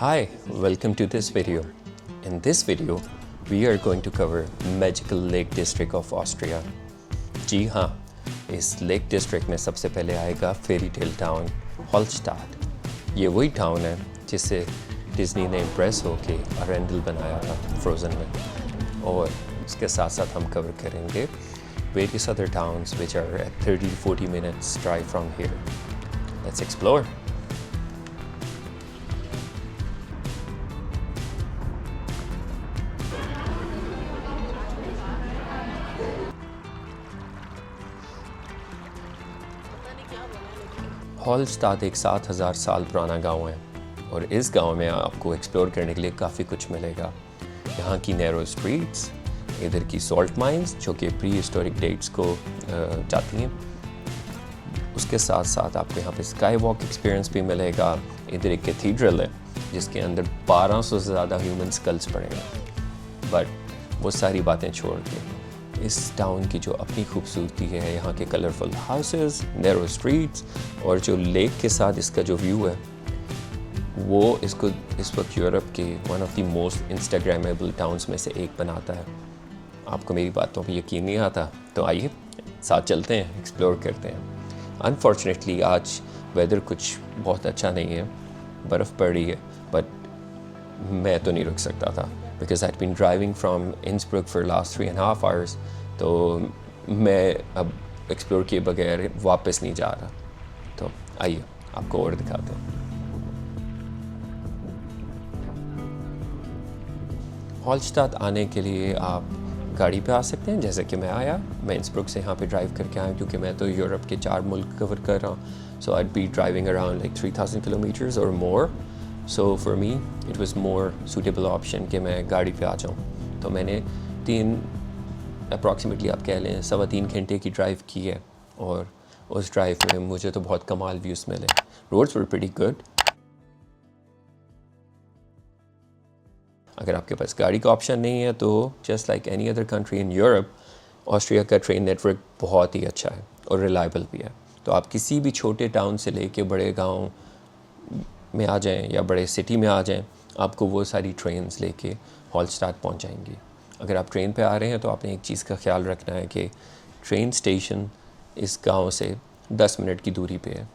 Hi, welcome to this video. In this video, we are going to cover Magical Lake District of Austria. जी हाँ, इस lake district में सबसे पहले आएगा फेरी tale town हॉलस्टाड। ये वही टाउन है जिससे डिज्नी ने इम्प्रेस होके अरेंडल बनाया था फ्रोज़न में, और उसके साथ साथ हम कवर करेंगे various other towns which are at 30-40 minutes drive from here. Let's explore. हॉलस्टाड एक 7000 साल पुराना गांव है, और इस गांव में आपको एक्सप्लोर करने के लिए काफ़ी कुछ मिलेगा। यहाँ की नैरो स्ट्रीट्स, इधर की सॉल्ट माइंस जो कि प्री हिस्टोरिक डेट्स को जाती हैं, उसके साथ साथ आपको यहाँ पे स्काई वॉक एक्सपीरियंस भी मिलेगा। इधर एक कैथीड्रल है जिसके अंदर 1200 से ज़्यादा ह्यूमन स्कल्स पड़े हैं। बट वो सारी बातें छोड़ के इस टाउन की जो अपनी खूबसूरती है, यहाँ के कलरफुल हाउसेस, नैरो स्ट्रीट्स और जो लेक के साथ इसका जो व्यू है, वो इसको इस वक्त यूरोप के one of the most Instagrammable towns में से एक बनाता है। आपको मेरी बातों पे यकीन नहीं आता तो आइए साथ चलते हैं, एक्सप्लोर करते हैं। अनफॉर्चुनेटली आज वेदर कुछ बहुत अच्छा नहीं है, बर्फ़ पड़ रही है, बट मैं तो नहीं रुक सकता था because I been driving from Innsbruck for last 3.5 hours। तो मैं अब एक्सप्लोर किए बगैर वापस नहीं जा रहा। तो आइए आपको और दिखाते हैं। हॉलस्टाड आने के लिए आप गाड़ी पे आ सकते हैं, जैसे कि मैं आया। मैं इंसब्रुक से यहाँ पे ड्राइव करके आया क्योंकि मैं तो यूरोप के 4 मुल्क कवर कर रहा हूँ। So I be driving around like 3000 kilometres और more. So for me it was more suitable option कि मैं गाड़ी पे आ जाऊँ। तो मैंने अप्रॉक्सीमेटली आप कह लें 3.25 घंटे की ड्राइव की है, और उस ड्राइव में मुझे तो बहुत कमाल व्यूज़ मिले। Roads were pretty good. अगर आपके पास गाड़ी का ऑप्शन नहीं है तो just like any other country in Europe, Austria का ट्रेन नेटवर्क बहुत ही अच्छा है और रिलायबल भी है। तो आप किसी भी छोटे टाउन से लेके बड़े गांव में आ जाएं या बड़े सिटी में आ जाएं, आपको वो सारी ट्रेन्स लेके हॉलस्टाड पहुंच जाएंगी। अगर आप ट्रेन पे आ रहे हैं तो आपने एक चीज़ का ख्याल रखना है कि ट्रेन स्टेशन इस गांव से 10 मिनट की दूरी पे है।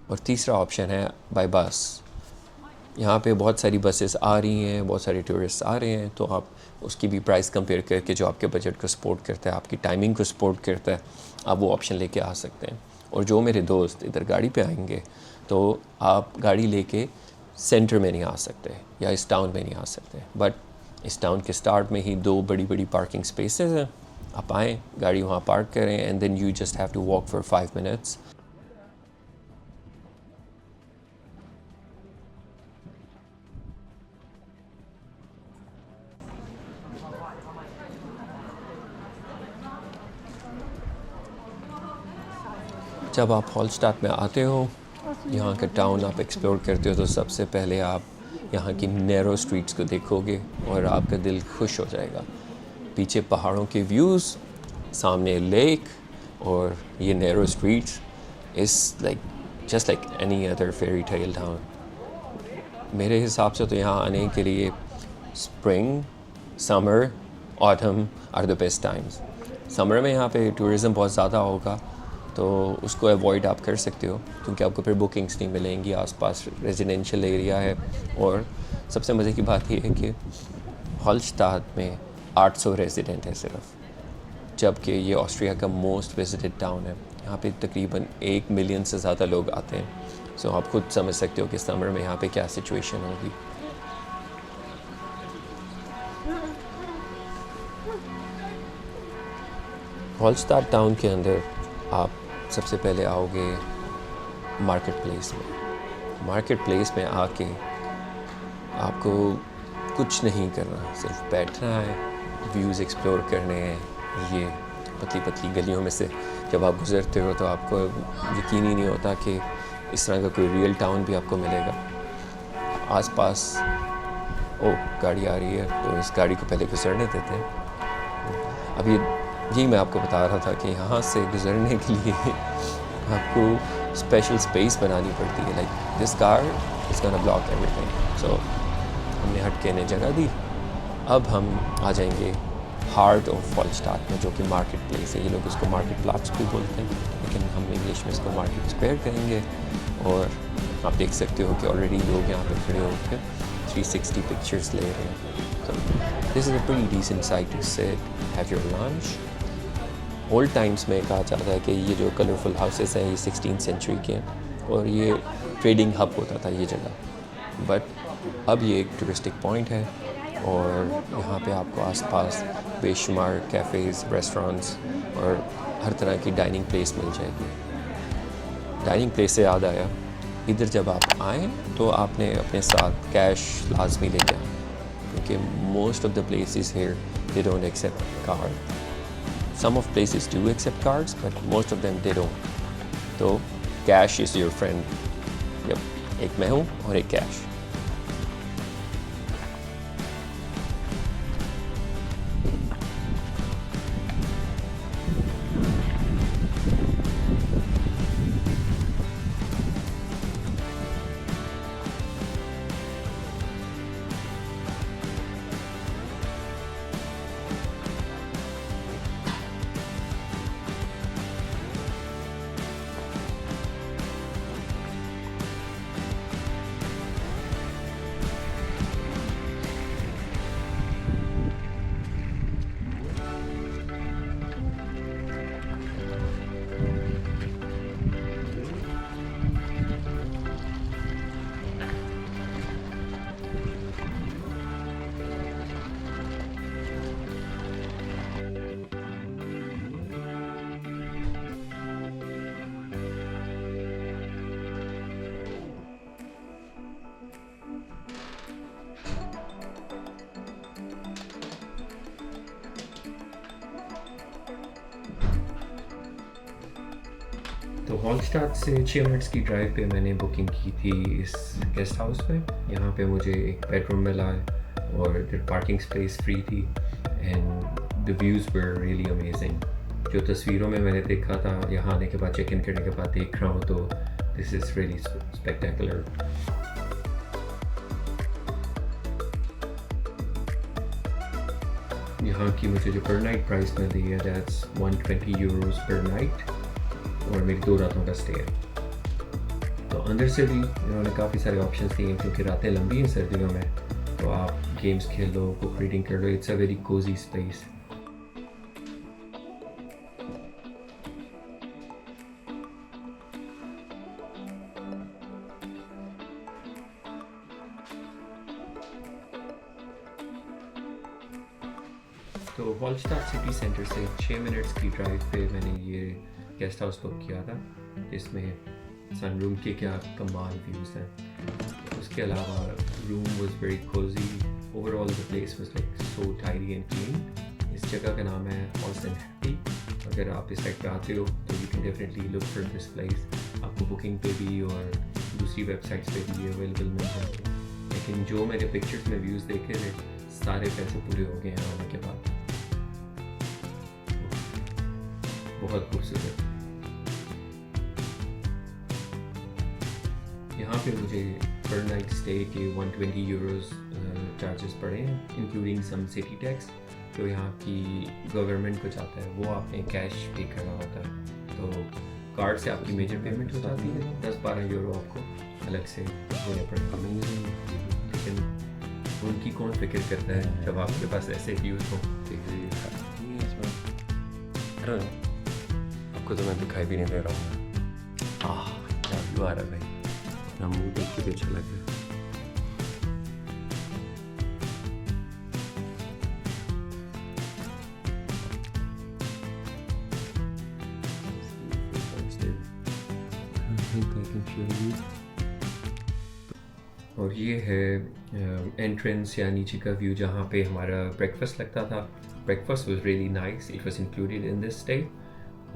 और तीसरा ऑप्शन है बाय बस। यहाँ पे बहुत सारी बसेस आ रही हैं, बहुत सारे टूरिस्ट आ रहे हैं, तो आप उसकी भी प्राइस कंपेयर करके जो आपके बजट को सपोर्ट करता है, आपकी टाइमिंग को सपोर्ट करता है, आप वो ऑप्शन लेके आ सकते हैं। और जो मेरे दोस्त इधर गाड़ी पे आएंगे तो आप गाड़ी लेके सेंटर में नहीं आ सकते या इस टाउन में नहीं आ सकते, बट इस टाउन के स्टार्ट में ही 2 बड़ी बड़ी पार्किंग स्पेसेस हैं। आप आएँ, गाड़ी वहाँ पार्क करें, and then you just have to walk for 5 minutes. जब आप हॉलस्टाड में आते हो, यहाँ का टाउन आप एक्सप्लोर करते हो, तो सबसे पहले आप यहाँ की नैरो स्ट्रीट्स को देखोगे और आपका दिल खुश हो जाएगा। पीछे पहाड़ों के व्यूज़, सामने लेक, और ये narrow streets is like just like any other fairy tale town. मेरे हिसाब से तो यहाँ आने के लिए spring, summer, autumn are the best times. Summer में यहाँ पे टूरिज़म बहुत ज़्यादा होगा, तो उसको अवॉइड आप कर सकते हो क्योंकि आपको फिर बुकिंग्स नहीं मिलेंगी। आसपास रेजिडेंशियल एरिया है, और सबसे मज़े की बात यह है कि हॉलस्टाड में 800 रेजिडेंट है सिर्फ, जबकि ये ऑस्ट्रिया का मोस्ट विजिटेड टाउन है। यहाँ पे तकरीबन 1 मिलियन से ज़्यादा लोग आते हैं। सो आप खुद समझ सकते हो कि समर में यहाँ पे क्या सिचुएशन होगी। हॉलस्टाड टाउन के अंदर आप सबसे पहले आओगे मार्केट प्लेस में। मार्केट प्लेस में आके आपको कुछ नहीं करना, सिर्फ बैठना है, व्यूज़ एक्सप्लोर करने हैं। ये पतली पतली गलियों में से जब आप गुज़रते हो तो आपको यकीन ही नहीं होता कि इस तरह का कोई रियल टाउन भी आपको मिलेगा। आसपास गाड़ी आ रही है, तो इस गाड़ी को पहले गुजरने देते हैं। अब यही मैं आपको बता रहा था कि यहाँ से गुज़रने के लिए आपको स्पेशल स्पेस बनानी पड़ती है, like this car is gonna block everything. So हमने हट के इन्हें जगह दी। अब हम आ जाएंगे हार्ट ऑफ वॉलस्टाट में, जो कि मार्केट प्लेस है। ये लोग इसको मार्केट प्लाट्स भी बोलते हैं, लेकिन हम इंग्लिश में इसको मार्केट स्क्वायर कहेंगे। और आप देख सकते हो कि ऑलरेडी लोग यहाँ पे खड़े होकर 360 पिक्चर्स ले रहे हैं। तो this is a pretty decent site to sit, have your lunch. Old times में कहा जाता है कि ये जो कलरफुल हाउसेस हैं ये 16th सेंचुरी के हैं और ये ट्रेडिंग हब होता था ये जगह। बट अब ये एक टूरिस्टिक पॉइंट है और यहाँ पे आपको आसपास बेशुमार कैफ़ेज़, रेस्टोरेंट्स और हर तरह की डाइनिंग प्लेस मिल जाएगी। डाइनिंग प्लेस से याद आया, इधर जब आप आएँ तो आपने अपने साथ कैश लाजमी लेके आए, क्योंकि most of the places here they don't accept card. Some of places do accept cards, but most of them they don't. तो cash is your friend. Yep, एक मैं हूँ और एक कैश। तो वॉलस्टाट से 6 मिनट्स की ड्राइव पे मैंने बुकिंग की थी इस गेस्ट हाउस पे। यहाँ पे मुझे एक बेडरूम मिला है और इधर पार्किंग स्पेस फ्री थी and the views were really amazing. जो तस्वीरों में मैंने देखा था, यहाँ आने के बाद, चेक इन करने के बाद देख रहा हूँ, तो दिस इज़ रियली स्पेक्टेकुलर। यहाँ की मुझे जो पर नाइट प्राइस में दी है, दैट्स 120 यूरोज़ पर नाइट और मेरी 2 रातों का स्टे है। तो अंदर से भी इन्होंने काफ़ी सारे ऑप्शंस दिए हैं, क्योंकि रातें लंबी हैं सर्दियों में, तो आप गेम्स खेल लो, बुक रीडिंग कर लो। It's a very cosy space. तो वॉलस्टाट सिटी सेंटर से 6 मिनट्स की ड्राइव पे मैंने ये गेस्ट हाउस बुक किया था, जिसमें सनरूम के क्या कमाल व्यूज़ हैं। उसके अलावा room was very Cozi. Overall the place was like so tidy and clean. इस जगह का नाम है हॉर्स एंड हैप्पी। अगर आप इस साइड पे आते हो तो you can definitely look for this place. आपको बुकिंग पे भी और दूसरी वेबसाइट्स पे भी अवेलेबल मिल जाएंगे, लेकिन जो मैंने पिक्चर्स में व्यूज़ देखे थे, सारे पैसे पूरे हो गए हैं आने के बाद। बहुत खूबसूरत। यहाँ पे मुझे पर नाइट स्टे के 120 यूरोज़ चार्जेस पड़े हैं, इंक्लूडिंग सम सिटी टैक्स जो यहाँ की गवर्नमेंट को जाता है, वो आपने कैश पे करना होता है। तो कार्ड से आपकी मेजर पेमेंट हो जाती है, 10-12 यूरो आपको अलग से होने पड़ेंगे। लेकिन उनकी कौन फिक्र करता है जब आपके पास ऐसे व्यूज़ हो। आपको तो मैं दिखाई भी नहीं दे रहा हूँ। क्या व्यू आ रहा है भाई, अपना मुँह देख के भी अच्छा लग रहा है। और ये है एंट्रेंस या नीचे का व्यू, जहाँ पे हमारा ब्रेकफास्ट लगता था। Breakfast was really nice, it was included in this stay.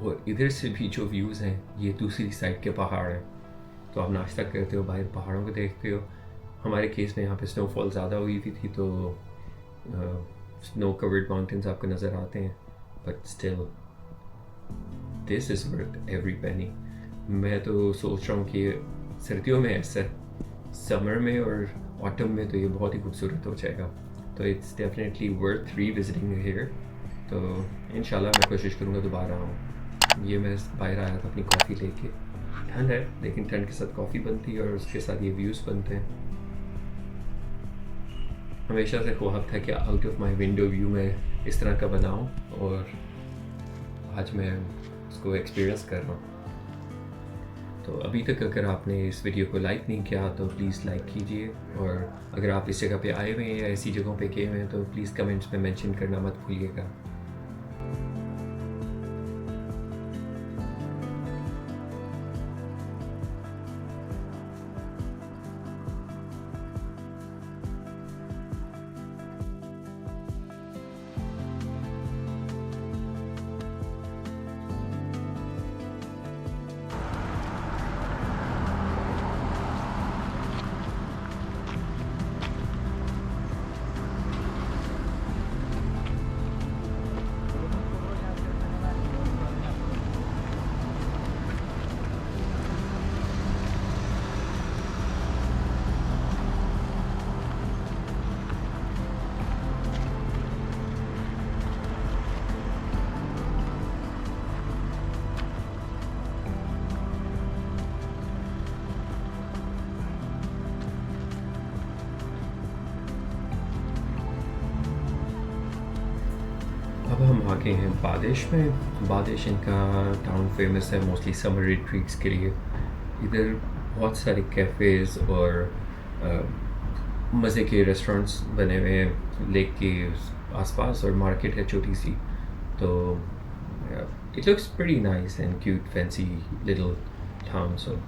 और इधर से भी जो व्यूज़ हैं, ये दूसरी साइड के पहाड़ हैं, तो आप नाश्ता करते हो, बाहर पहाड़ों को देखते हो। हमारे केस में यहाँ पे स्नोफॉल ज़्यादा हुई थी तो स्नो कवर्ड माउंटेन्स आपको नज़र आते हैं, but still this is worth every penny. मैं तो सोच रहा हूँ कि सर्दियों में ऐसा, समर में और ऑटम में तो ये बहुत ही खूबसूरत हो जाएगा। तो it's definitely worth revisiting here. तो इंशाल्लाह मैं कोशिश करूँगा दोबारा आऊँ। ये मैं बाहर आया था अपनी कॉफ़ी लेके, ठंड है लेकिन ठंड के साथ कॉफ़ी बनती है और उसके साथ ये व्यूज़ बनते हैं। हमेशा से ख्वाब था कि out of my window view में इस तरह का बनाऊँ, और आज मैं उसको एक्सपीरियंस कर रहा हूँ। तो अभी तक अगर आपने इस वीडियो को लाइक नहीं किया तो प्लीज़ लाइक कीजिए, और अगर आप इस जगह पे आए हुए हैं या ऐसी जगहों पे गए हुए हैं तो प्लीज़ कमेंट्स में मेंशन करना मत भूलिएगा। अब हम आ गए हैं बादिश में। बादिश इनका टाउन फेमस है मोस्टली समर रिट्रीट्स के लिए। इधर बहुत सारे कैफ़ेज़ और मज़े के रेस्टोरेंट्स बने हुए हैं लेक के आसपास, और मार्केट है छोटी सी। तो it looks pretty nice and cute, fancy little town. So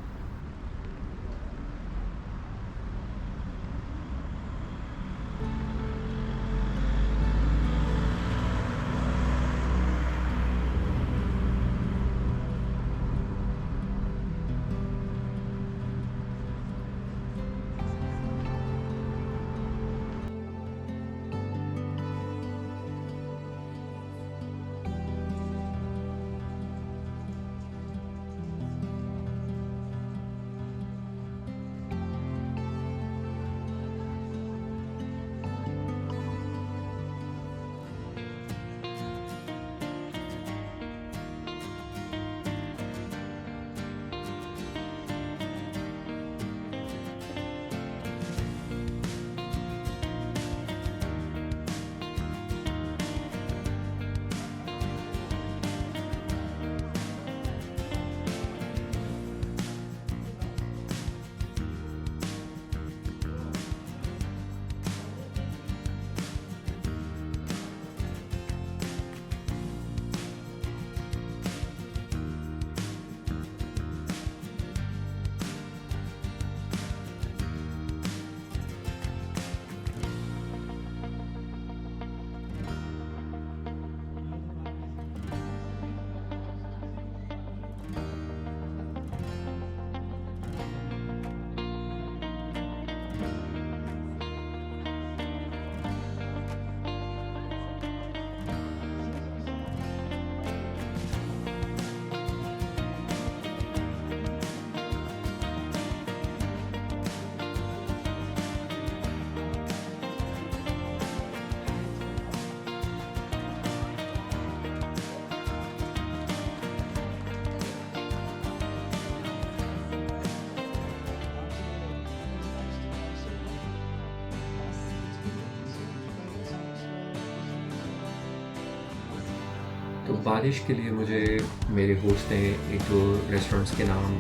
तो बारिश के लिए मुझे मेरे होस्ट ने एक दो रेस्टोरेंट्स के नाम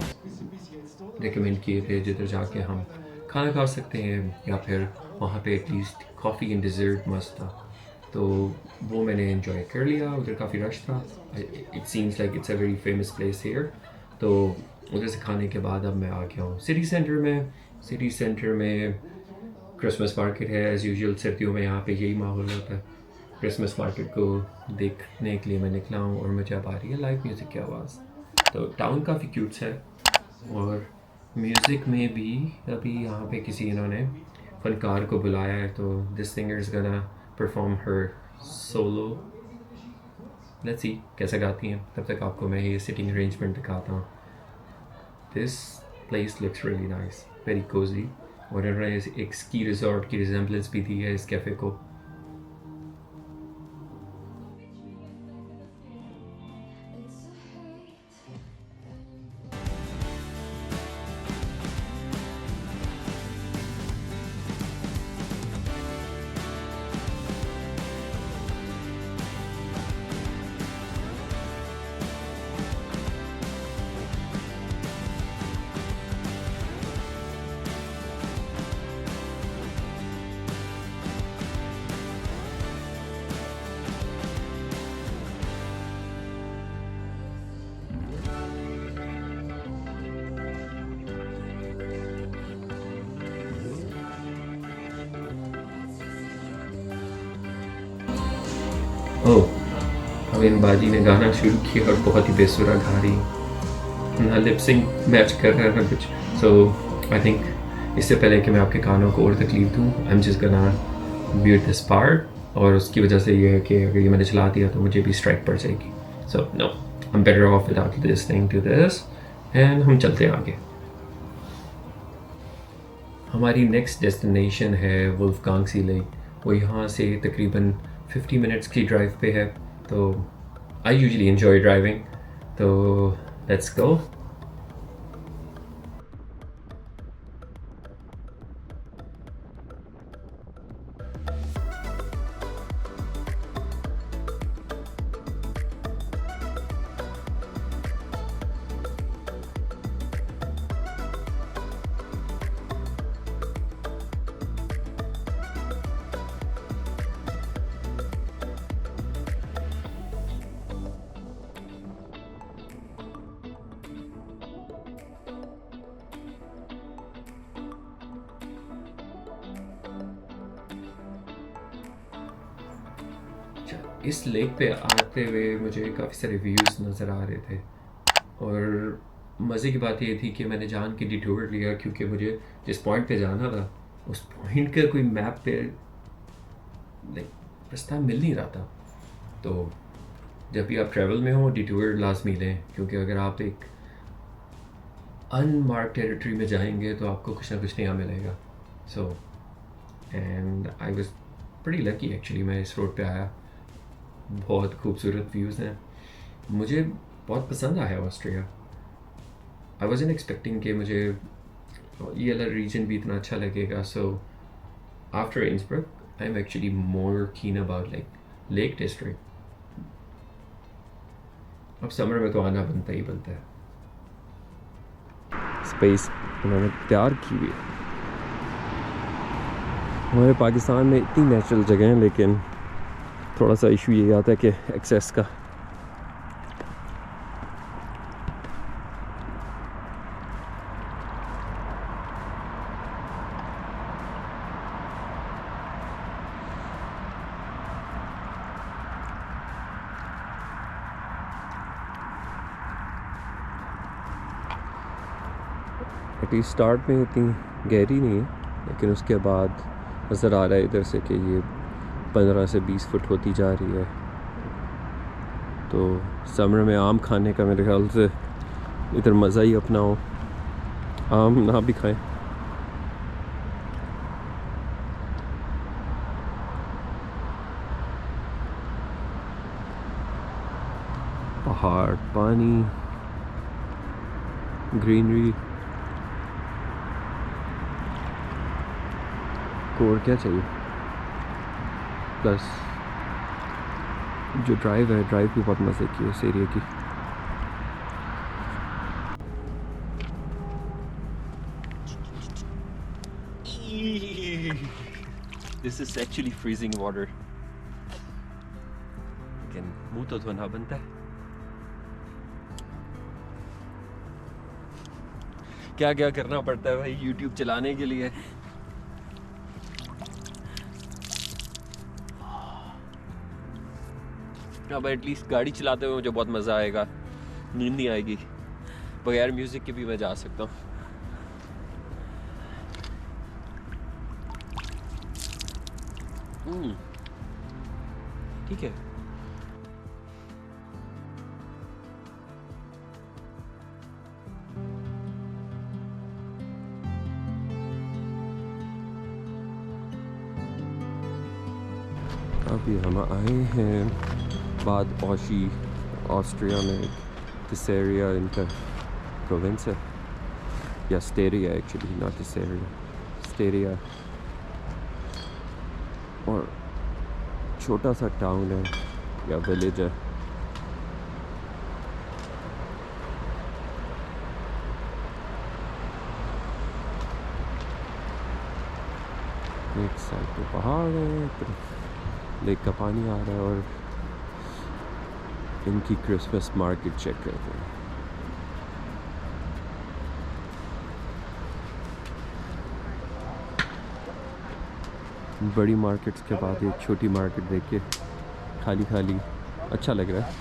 रिकमेंड किए थे जिधर जाके हम खाना खा सकते हैं, या फिर वहाँ पे एटलीस्ट कॉफ़ी एंड डिज़र्ट मस्त था। तो वो मैंने इन्जॉय कर लिया। उधर काफ़ी रश था। It seems like it's a very famous place here. तो उधर से खाने के बाद अब मैं आ गया हूँ सिटी सेंटर में। सिटी सेंटर में क्रिसमस मार्केट है एज़ यूजुअल। सर्दियों में यहाँ पे यही माहौल होता है। क्रिसमस मार्केट को देखने के लिए मैं निकला हूँ, और मुझे अब आ रही है लाइव म्यूज़िक की आवाज़। तो टाउन काफ़ी क्यूट है, और म्यूज़िक में भी अभी यहाँ पे किसी इन्होंने फनकार को बुलाया है। तो this singer is gonna perform her solo. Let's see कैसा गाती हैं। तब तक आपको मैं ये सिटिंग अरेंजमेंट दिखाता हूँ। This place looks really nice, very Cozi. और इन्होंने एक स्की रिजॉर्ट की रिजेम्बलेंस भी दी है इस कैफ़े को। ओह, अब इन बाजी ने गाना शुरू किया और बहुत ही बेसुरा गा रही, ना लिप सिंक मैच कर रहा है ना कुछ। सो आई थिंक इससे पहले कि मैं आपके कानों को और तकलीफ दूँ, I am just gonna mute this part. और उसकी वजह से ये है कि अगर ये मैंने चला दिया तो मुझे भी स्ट्राइक पड़ जाएगी। So no, I am better off without listening to this, and हम चलते हैं आगे। हमारी नेक्स्ट डेस्टिनेशन है वुल्फगांग सी लेक। वो यहाँ से तकरीबन 50 मिनट्स की ड्राइव पे है। तो आई यूजुअली एंजॉय ड्राइविंग, तो लेट्स गो। इस लेक पे आते हुए मुझे काफ़ी सारे व्यूज़ नज़र आ रहे थे, और मज़े की बात ये थी कि मैंने जान के डिटूर लिया, क्योंकि मुझे जिस पॉइंट पे जाना था उस पॉइंट का कोई मैप पे लाइक रास्ता मिल नहीं रहा था। तो जब भी आप ट्रैवल में हो डिटूर लाजमी लें, क्योंकि अगर आप एक अनमार्क टेरिटरी में जाएंगे तो आपको कुछ ना कुछ नया मिलेगा। So and I was pretty lucky actually, मैं इस रोड पे आया। बहुत खूबसूरत व्यूज़ हैं, मुझे बहुत पसंद आया ऑस्ट्रिया। आई वॉज़न्ट एक्सपेक्टिंग कि मुझे ये वाला रीजन भी इतना अच्छा लगेगा। So after Innsbruck I am actually more कीन अबाउट लाइक लेक डिस्ट्रिक्ट। अब समर में तो आना बनता ही बनता है। स्पेस उन्होंने तैयार की हुई है। हमारे पाकिस्तान में इतनी नेचुरल जगह हैं, लेकिन थोड़ा सा इशू ये आता है कि एक्सेस का। एटलीस्ट स्टार्ट में इतनी गहरी नहीं है, लेकिन उसके बाद नज़र आ रहा है इधर से कि ये 15 से 20 फुट होती जा रही है। तो समर में आम खाने का मेरे ख्याल से इधर मज़ा ही अपना हो, आम ना भी खाएं। पहाड़, पानी, ग्रीनरी, को और क्या चाहिए। प्लस जो ड्राइव है, ड्राइव भी बहुत मज़े की है इस एरिया की। This is actually freezing water. लेकिन मुंह तो धोना बनता है। क्या क्या करना पड़ता है भाई YouTube चलाने के लिए। अब एटलीस्ट गाड़ी चलाते हुए मुझे बहुत मज़ा आएगा, नींद नहीं आएगी। बगैर म्यूज़िक के भी मैं जा सकता हूँ। ठीक है। अभी हम आए हैं बाद ऑशी ऑस्ट्रिया में टिसेरिया इनका प्रोविंस है या स्टेरिया एक्चुअली नॉट टिसेरिया स्टेरिया और छोटा सा टाउन है या विलेज है। एक साइड पे पहाड़ है तरफ लेक का पानी आ रहा है और इनकी क्रिसमस मार्केट चेक करते हैं। बड़ी मार्केट्स के बाद एक छोटी मार्केट देख के खाली खाली अच्छा लग रहा है।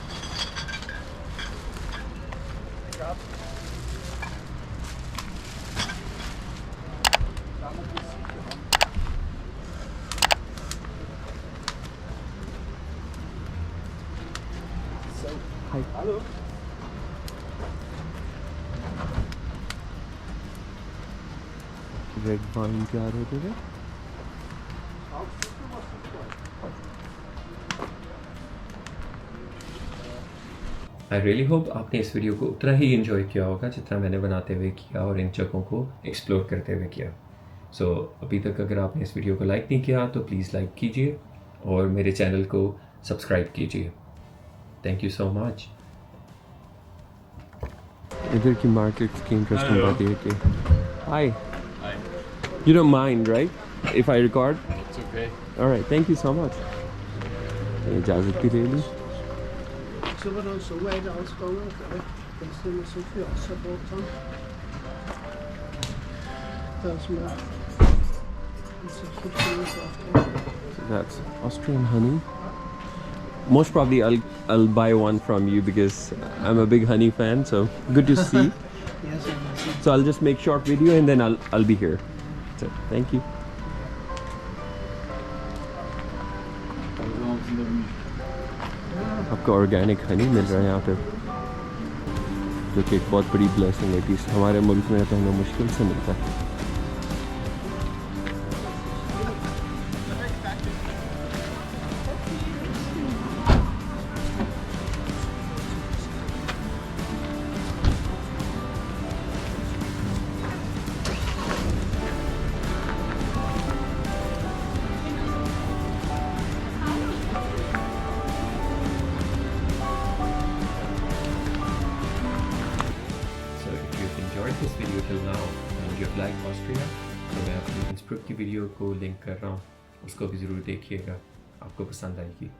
हाय हेलो रेड वाइन क्या रेट है? आई रियली होप आपने इस वीडियो को उतना ही इन्जॉय किया होगा जितना मैंने बनाते हुए किया और इन जगहों को एक्सप्लोर करते हुए किया। सो अभी तक अगर आपने इस वीडियो को लाइक नहीं किया तो प्लीज़ लाइक कीजिए और मेरे चैनल को सब्सक्राइब कीजिए। Thank you so much. इधर की मार्केट की इंटरेस्टिंग बात है कि hi you don't mind right if I record? It's okay. Alright thank you so much. इजाज़त भी ले ली। Så var det så är det alls gånger för det stämmer så fjasa bort han. Det som är så So that's Austrian honey. Most probably I'll buy one from you because I'm a big honey fan. So good to see. Yes, So I'll just make short video and then I'll be here. So thank you. आपको organic honey मिल रहा है यहाँ पे जो कि एक बहुत बड़ी ब्लेसिंग है कि हमारे मुल्क में तो हमें मुश्किल से मिलता है। This video till now and you've liked Austria तो मैं अपनी इंस्प्रूव की वीडियो को लिंक कर रहा हूँ, उसको भी ज़रूर देखिएगा, आपको पसंद आएगी।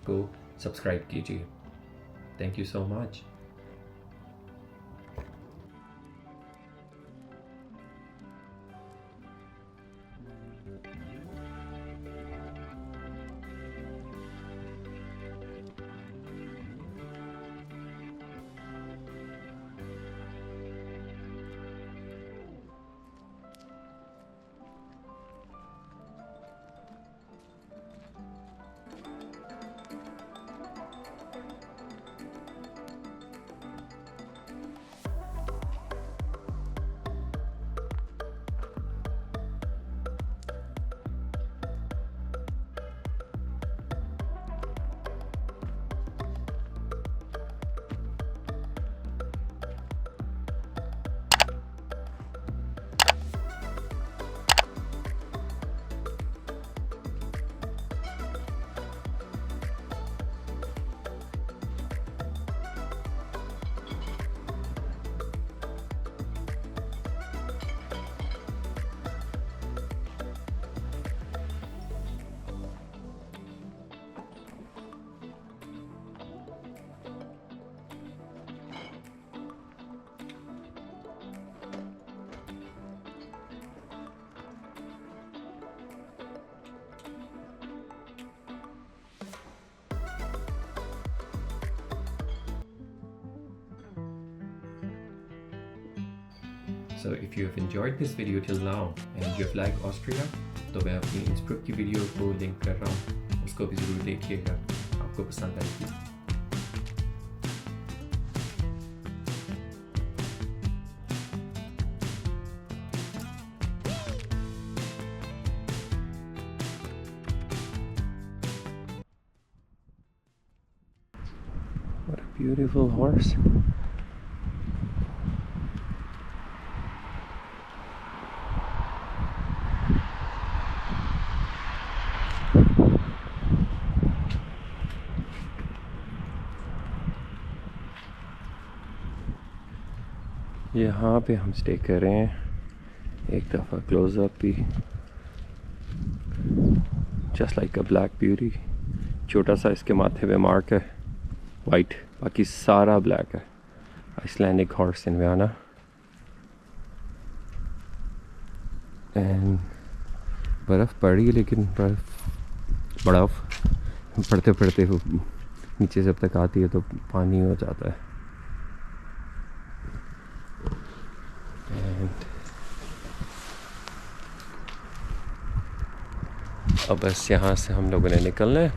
को सब्सक्राइब कीजिए। Thank you so much. So if you have enjoyed this video till now and you have liked Austria तो मैं अपनी इंस्प्रूव की वीडियो को लिंक कर रहा हूँ, उसको भी ज़रूर देखिएगा, आपको पसंद आएगी। Beautiful horse. यहाँ पे हम स्टे कर रहे हैं। एक दफ़ा क्लोज़अप भी, जस्ट लाइक अ ब्लैक ब्यूटी। छोटा सा इसके माथे पे मार्क है वाइट, बाकी सारा ब्लैक है। Icelandic horse in Vienna. And बर्फ़ पड़ी, लेकिन बर्फ़ पढ़ते पढ़ते वो नीचे जब तक आती है तो पानी हो जाता है। अब बस यहाँ से हम लोगों ने निकलना है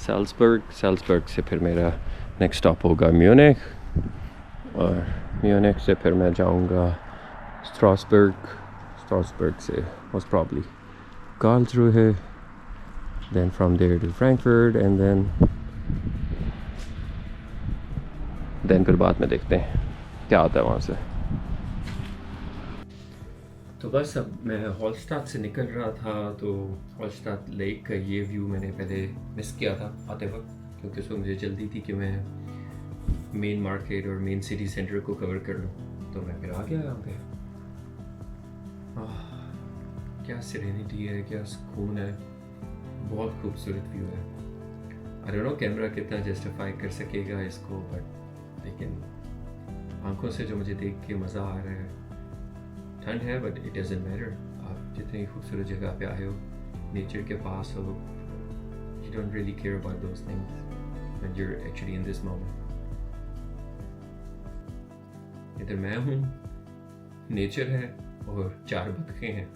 सेल्सबर्ग से फिर मेरा नेक्स्ट स्टॉप होगा म्यूनिख, और म्यूनिख से फिर मैं जाऊँगा स्ट्रासबर्ग से most probably Karlsruhe, then from there to Frankfurt, and then फिर बाद में देखते हैं क्या आता है वहाँ से। तो बस अब मैं हॉलस्टाद से निकल रहा था, तो हॉलस्टाद लेक का ये व्यू मैंने पहले मिस किया था आते वक्त, क्योंकि उसमें मुझे जल्दी थी कि मैं मेन मार्केट और मेन सिटी सेंटर को कवर कर लूँ। तो मैं फिर आ गया यहाँ पे। क्या सेरेनिटी है, क्या सुकून है, बहुत खूबसूरत व्यू है। आई डोंट नो कैमरा कितना जस्टिफाई कर सकेगा इसको, बट लेकिन आंखों से जो मुझे देख के मज़ा आ रहा है। ठंड है बट इट डजंट मैटर। आप जितनी खूबसूरत जगह पे आए हो, नेचर के पास हो, you don't really care about those things when you are actually in this moment. इधर मैं हूँ, नेचर है और 4 बतखें हैं।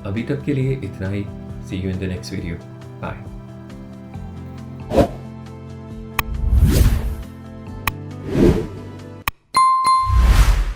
अभी तक के लिए इतना ही। See you in the next video. Bye.